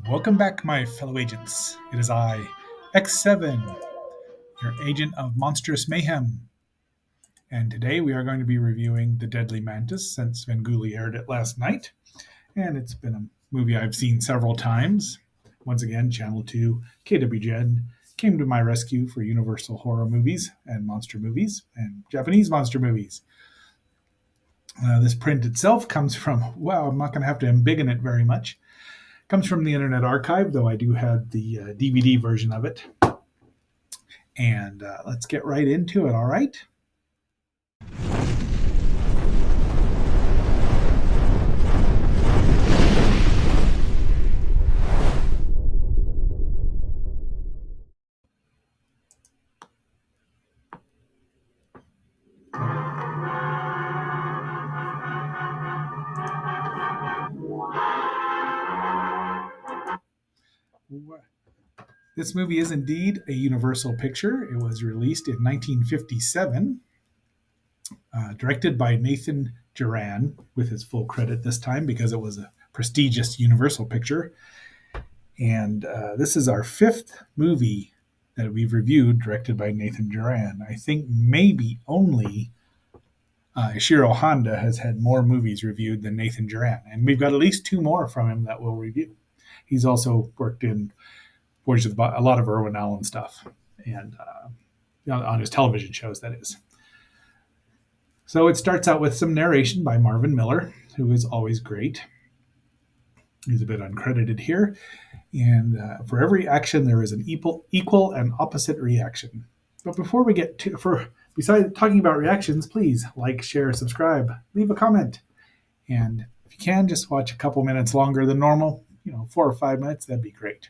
Welcome back, my fellow agents. It is I, X7, your agent of monstrous mayhem. And today we are going to be reviewing The Deadly Mantis since Svengoolie aired it last night. And it's been a movie I've seen several times. Once again, Channel 2, KWGN, came to my rescue for Universal horror movies and monster movies and Japanese monster movies. This print itself comes from, wow, I'm not going to have to embiggen it very much. Comes from the Internet Archive, though I do have the DVD version of it. And let's get right into it, all right? This movie is indeed a Universal picture. It was released in 1957, directed by Nathan Duran, with his full credit this time because it was a prestigious Universal picture. And this is our fifth movie that we've reviewed directed by Nathan Duran. I think maybe only Ishiro Honda has had more movies reviewed than Nathan Duran. And we've got at least two more from him that we'll review. He's also worked in Voyage of a lot of Irwin Allen stuff, and on his television shows, that is. So it starts out with some narration by Marvin Miller, who is always great. He's a bit uncredited here. And for every action, there is an equal and opposite reaction. But before we get to, besides talking about reactions, please like, share, subscribe, leave a comment. And if you can, just watch a couple minutes longer than normal, 4 or 5 minutes, that'd be great.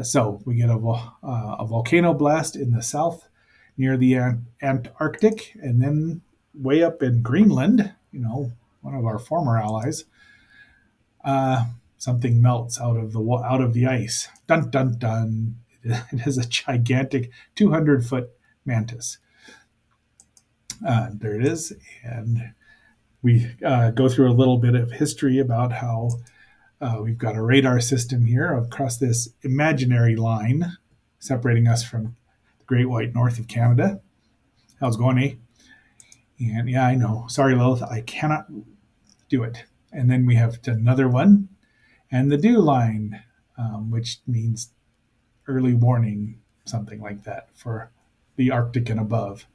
So we get a volcano blast in the south near the Antarctic, and then way up in Greenland, one of our former allies, something melts out of the ice. Dun dun dun! It is a gigantic 200-foot mantis. There it is, and we go through a little bit of history about how we've got a radar system here across this imaginary line separating us from the Great White North of Canada. How's it going, eh? And yeah, I know. Sorry, Lilith, I cannot do it. And then we have another one, and the dew line, which means early warning, something like that, for the Arctic and above.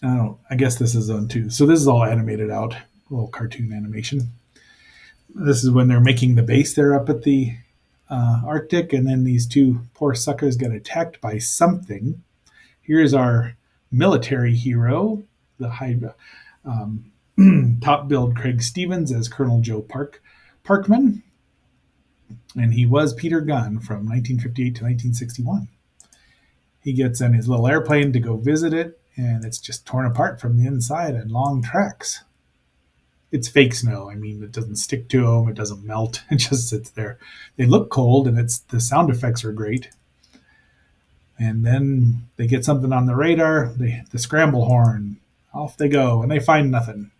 I guess this is zone 2. So this is all animated out, a little cartoon animation. This is when they're making the base there up at the Arctic, and then these two poor suckers get attacked by something. Here's our military hero, the high top billed Craig Stevens as Colonel Joe Parkman, and he was Peter Gunn from 1958 to 1961. He gets in his little airplane to go visit it, and it's just torn apart from the inside and long tracks. It's fake snow. I mean, it doesn't stick to them. It doesn't melt. It just sits there. They look cold, and the sound effects are great. And then they get something on the radar, the scramble horn. Off they go, and they find nothing.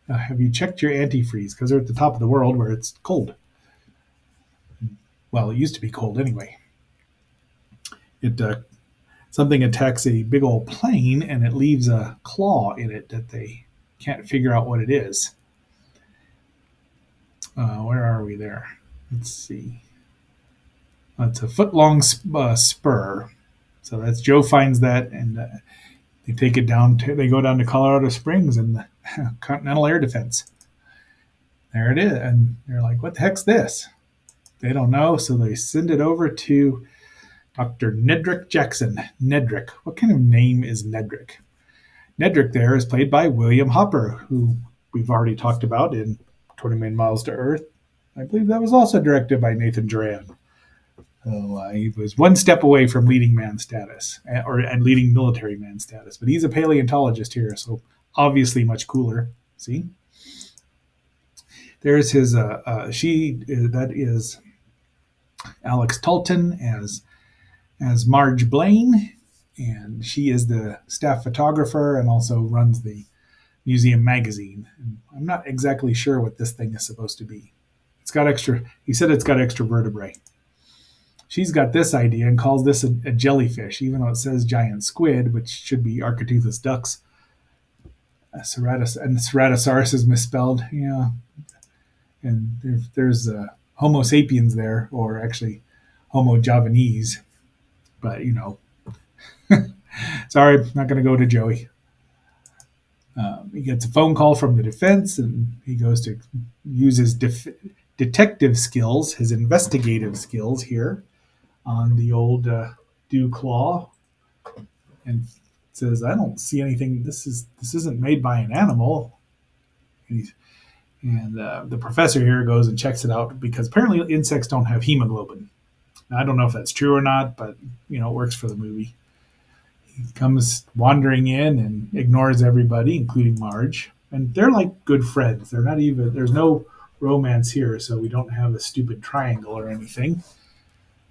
Have you checked your antifreeze? Because they're at the top of the world where it's cold. Well, it used to be cold anyway. Something attacks a big old plane, and it leaves a claw in it that they can't figure out what it is. Where are we there? Let's see. It's a foot-long spur. So that's Joe finds that, and they take it down. They go down to Colorado Springs and the Continental Air Defense. There it is, and they're like, "What the heck's this?" They don't know, so they send it over to Dr. Nedrick Jackson. Nedrick. What kind of name is Nedrick? Nedrick there is played by William Hopper, who we've already talked about in 20 Million Miles to Earth. I believe that was also directed by Nathan Duran. He was one step away from leading man status, and leading military man status. But he's a paleontologist here, so obviously much cooler. See? There's his, that is Alex Talton as Marge Blaine, and she is the staff photographer and also runs the museum magazine. And I'm not exactly sure what this thing is supposed to be. It's got extra. He said it's got extra vertebrae. She's got this idea and calls this a jellyfish, even though it says giant squid, which should be Architeuthis ducks. And Ceratosaurus is misspelled. Yeah, and there's Homo sapiens there, or actually Homo javanese. But sorry, not going to go to Joey. He gets a phone call from the defense, and he goes to use his detective skills, his investigative skills here on the old Claw, and says, "I don't see anything. This isn't made by an animal." And the professor here goes and checks it out because apparently insects don't have hemoglobin. Now, I don't know if that's true or not, but it works for the movie. He comes wandering in and ignores everybody, including Marge, and they're like good friends. They're not even. There's no romance here, so we don't have a stupid triangle or anything.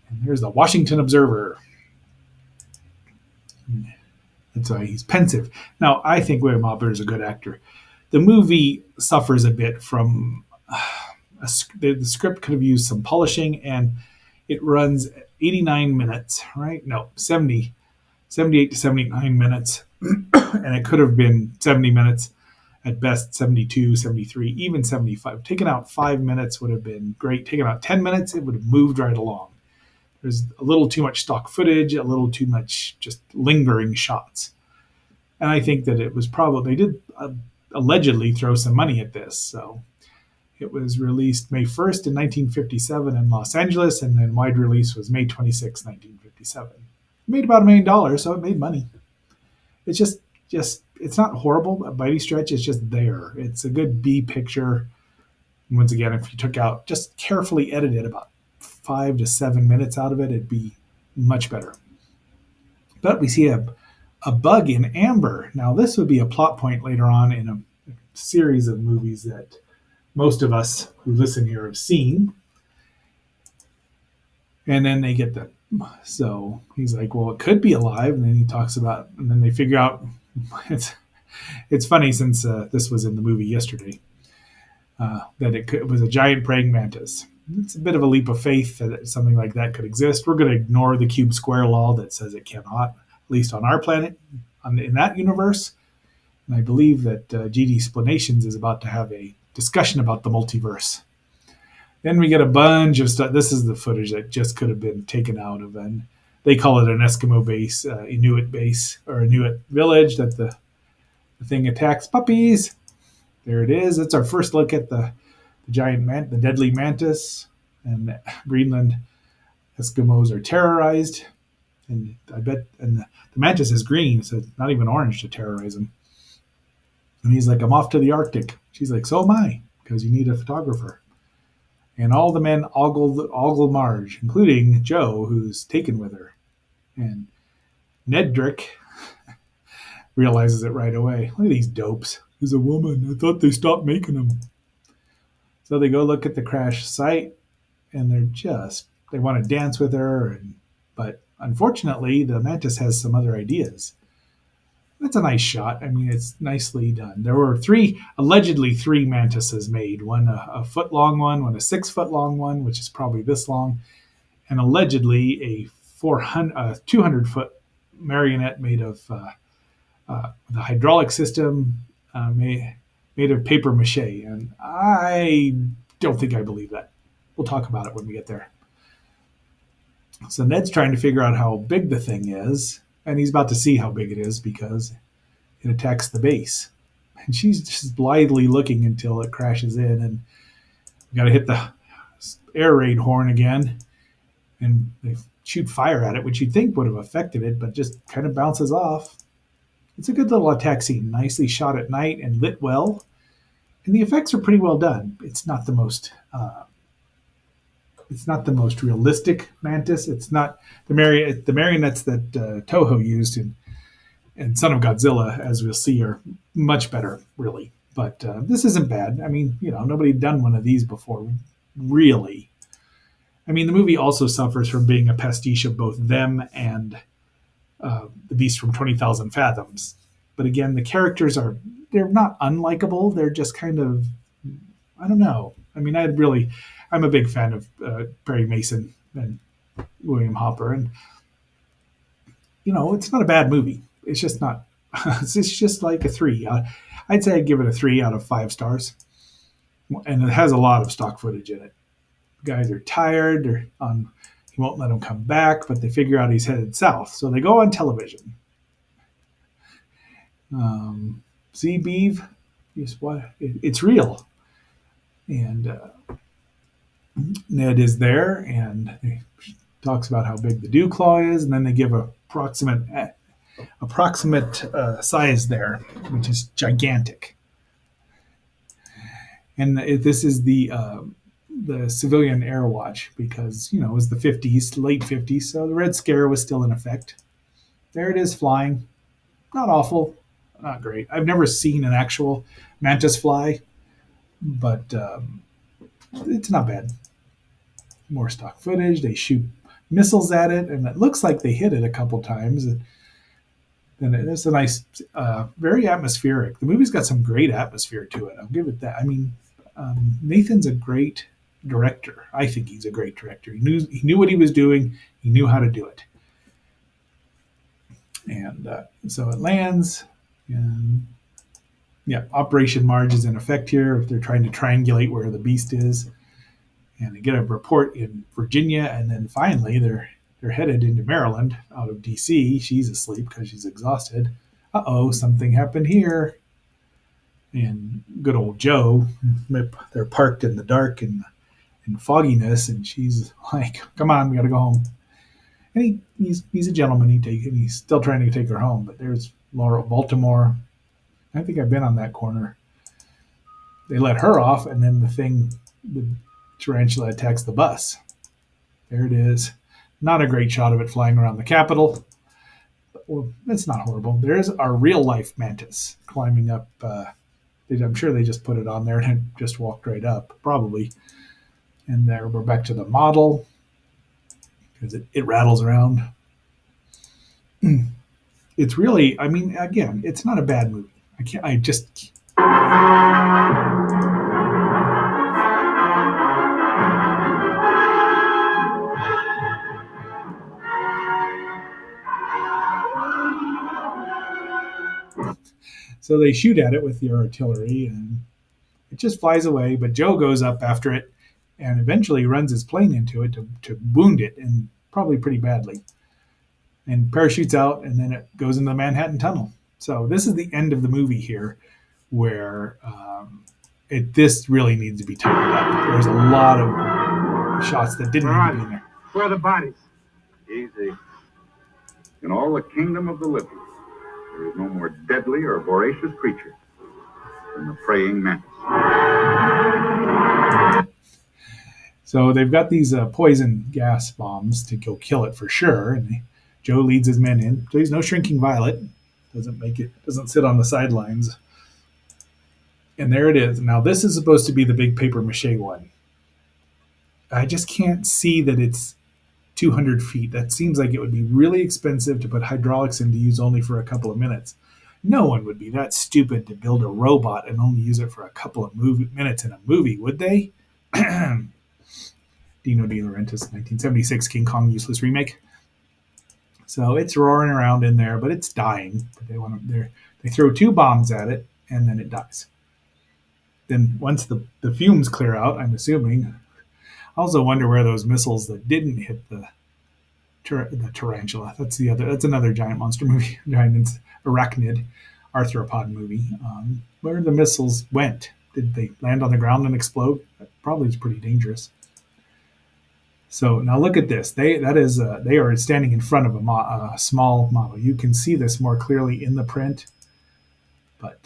And here's the Washington Observer. That's why he's pensive. Now, I think William Hopper is a good actor. The movie suffers a bit from the script could have used some polishing, and it runs 89 minutes, right? No, 70, 78 to 79 minutes, and it could have been 70 minutes at best, 72, 73, even 75. Taking out 5 minutes would have been great. Taking out 10 minutes, it would have moved right along. There's a little too much stock footage, a little too much just lingering shots. And I think that it was probably, they did allegedly throw some money at this. So it was released May 1st in 1957 in Los Angeles, and then wide release was May 26, 1957. It made about $1 million, so it made money. It's just it's not horrible by any stretch. It's just there. It's a good B picture. And once again, if you took out, just carefully edited about 5 to 7 minutes out of it, it'd be much better. But we see a bug in amber. Now, this would be a plot point later on in a series of movies that most of us who listen here have seen. And then they get so he's like, well, it could be alive. And then he talks about, and then they figure out, it's funny since this was in the movie yesterday, that it was a giant praying mantis. It's a bit of a leap of faith that something like that could exist. We're going to ignore the cube square law that says it cannot, at least on our planet, in that universe. And I believe that GD Explanations is about to have a discussion about the multiverse. Then we get a bunch of stuff. This is the footage that just could have been taken out of, and they call it an Eskimo base, Inuit base, or Inuit village that the thing attacks puppies. There it is. It's our first look at the the Deadly Mantis, and the Greenland Eskimos are terrorized. And I bet, and the mantis is green, so it's not even orange to terrorize them. And he's like, I'm off to the Arctic. She's like, so am I, because you need a photographer. And all the men ogle Marge, including Joe, who's taken with her. And Nedrick realizes it right away. Look at these dopes. He's a woman. I thought they stopped making them. So they go look at the crash site, and they want to dance with her. But unfortunately, the mantis has some other ideas. That's a nice shot. I mean, it's nicely done. There were allegedly three mantises made. One a foot long one a 6 foot long one, which is probably this long, and allegedly a 200 foot marionette made of the hydraulic system made of paper mache. And I don't think I believe that. We'll talk about it when we get there. So Ned's trying to figure out how big the thing is, and he's about to see how big it is because it attacks the base. And she's just blithely looking until it crashes in, and we got to hit the air raid horn again, and they shoot fire at it, which you'd think would have affected it, but just kind of bounces off. It's a good little attack scene, nicely shot at night and lit well, and the effects are pretty well done. It's not the most realistic mantis. It's not the marionettes that Toho used in Son of Godzilla, as we'll see, are much better, really. But this isn't bad. I mean, nobody had done one of these before, really. I mean, the movie also suffers from being a pastiche of both them and the Beast from 20,000 Fathoms. But again, the characters they're not unlikable. They're just kind of, I don't know. I mean, I'm a big fan of Perry Mason and William Hopper, and it's not a bad movie. It's just not. It's just like a three. I'd say I'd give it a 3 out of 5 stars, and it has a lot of stock footage in it. Guys are tired. They're on. He won't let them come back, but they figure out he's headed south, so they go on television. See, Beeve, it's real, and Ned is there, and he talks about how big the dew claw is, and then they give a approximate size there, which is gigantic. And this is the civilian air watch because it was the 50s, late 50s, so the Red Scare was still in effect. There it is flying, not awful, not great. I've never seen an actual mantis fly, but it's not bad. More stock footage. They shoot missiles at it, and it looks like they hit it a couple times. And it's a nice, very atmospheric. The movie's got some great atmosphere to it. I'll give it that. I mean, Nathan's a great director. I think he's a great director. He knew what he was doing. He knew how to do it. And so it lands. And yeah, Operation Marge is in effect here. They're trying to triangulate where the beast is. And they get a report in Virginia, and then finally they're headed into Maryland out of D.C. She's asleep because she's exhausted. Something happened here. And good old Joe, they're parked in the dark and fogginess, and she's like, "Come on, we got to go home." And he's a gentleman. He's still trying to take her home. But there's Laura Baltimore. I think I've been on that corner. They let her off, and then the tarantula attacks the bus. There it is. Not a great shot of it flying around the Capitol. Well, it's not horrible. There's our real life mantis climbing up. I'm sure they just put it on there and it just walked right up, probably. And there we're back to the model because it rattles around. It's really, I mean, again, it's not a bad movie. I just. So they shoot at it with the artillery, and it just flies away. But Joe goes up after it, and eventually runs his plane into it to wound it, and probably pretty badly. And parachutes out, and then it goes into the Manhattan Tunnel. So this is the end of the movie here, where this really needs to be tightened up. There's a lot of shots that didn't need to be in there. Where are the bodies? Easy. In all the kingdom of the living, there is no more deadly or voracious creature than the praying mantis. So they've got these poison gas bombs to go kill it for sure. And Joe leads his men in. So he's no shrinking violet. Doesn't sit on the sidelines. And there it is. Now this is supposed to be the big paper mache one. I just can't see that it's 200 feet. That seems like it would be really expensive to put hydraulics in to use only for a couple of minutes. No one would be that stupid to build a robot and only use it for a couple of minutes in a movie, would they? Dino De Laurentiis, 1976 King Kong useless remake. So it's roaring around in there, but it's dying. But they throw 2 bombs at it, and then it dies. Then once the fumes clear out, I'm assuming. I also wonder where those missiles that didn't hit the tarantula. That's another giant monster movie, giant arachnid, arthropod movie. Where the missiles went? Did they land on the ground and explode? That probably is pretty dangerous. So now look at this. They are standing in front of a small model. You can see this more clearly in the print, but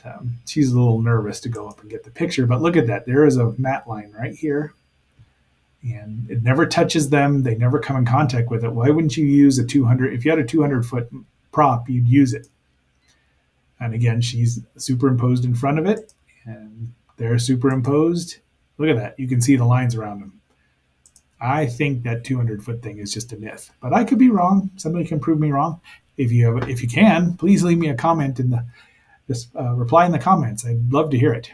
she's a little nervous to go up and get the picture. But look at that. There is a matte line right here, and it never touches them. They never come in contact with it. Why wouldn't you use a 200? If you had a 200-foot prop, you'd use it. And again, she's superimposed in front of it, and they're superimposed. Look at that. You can see the lines around them. I think that 200-foot thing is just a myth, but I could be wrong. Somebody can prove me wrong. If you can, please leave me a comment reply in the comments. I'd love to hear it.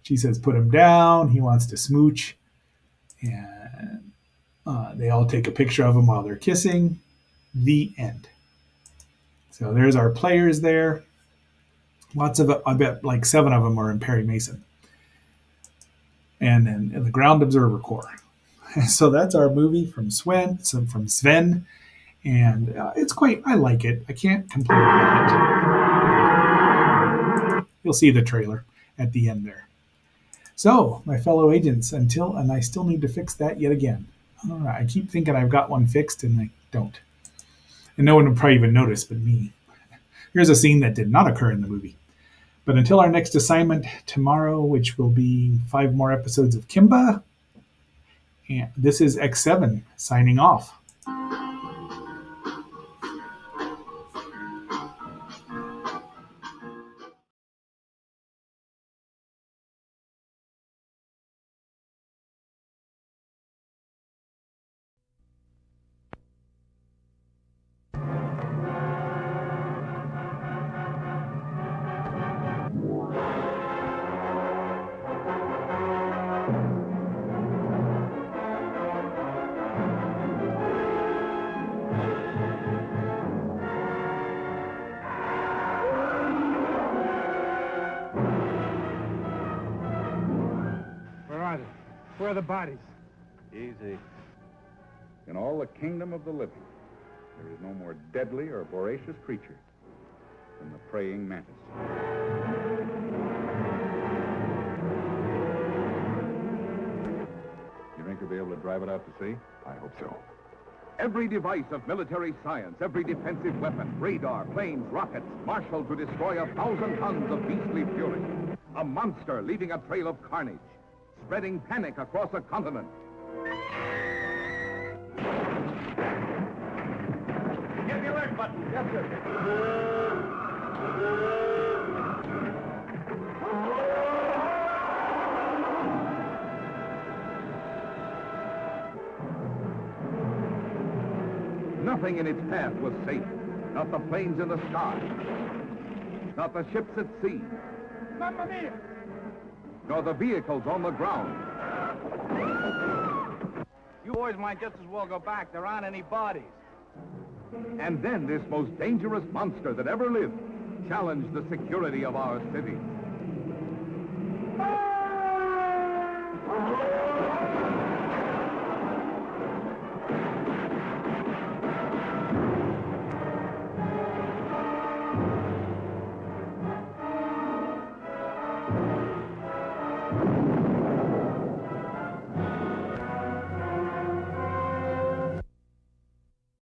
She says, "Put him down. He wants to smooch." And they all take a picture of them while they're kissing. The end. So there's our players there. Lots of, I bet like 7 of them are in Perry Mason. And then in the Ground Observer Corps. So that's our movie from Sven. And it's quite, I like it. I can't complain about it. You'll see the trailer at the end there. So, my fellow agents, and I still need to fix that yet again. I keep thinking I've got one fixed and I don't. And no one would probably even notice but me. Here's a scene that did not occur in the movie. But until our next assignment tomorrow, which will be 5 more episodes of Kimba, and this is X7 signing off. Where are the bodies? Easy. In all the kingdom of the living, there is no more deadly or voracious creature than the praying mantis. You think you'll be able to drive it out to sea? I hope so. Every device of military science, every defensive weapon, radar, planes, rockets, marshaled to destroy 1,000 tons of beastly fury. A monster leaving a trail of carnage, spreading panic across a continent. Hit the alert button. Yes, sir. Nothing in its path was safe. Not the planes in the sky. Not the ships at sea. Mamma mia! Nor the vehicles on the ground. You boys might just as well go back. There aren't any bodies. And then this most dangerous monster that ever lived challenged the security of our city.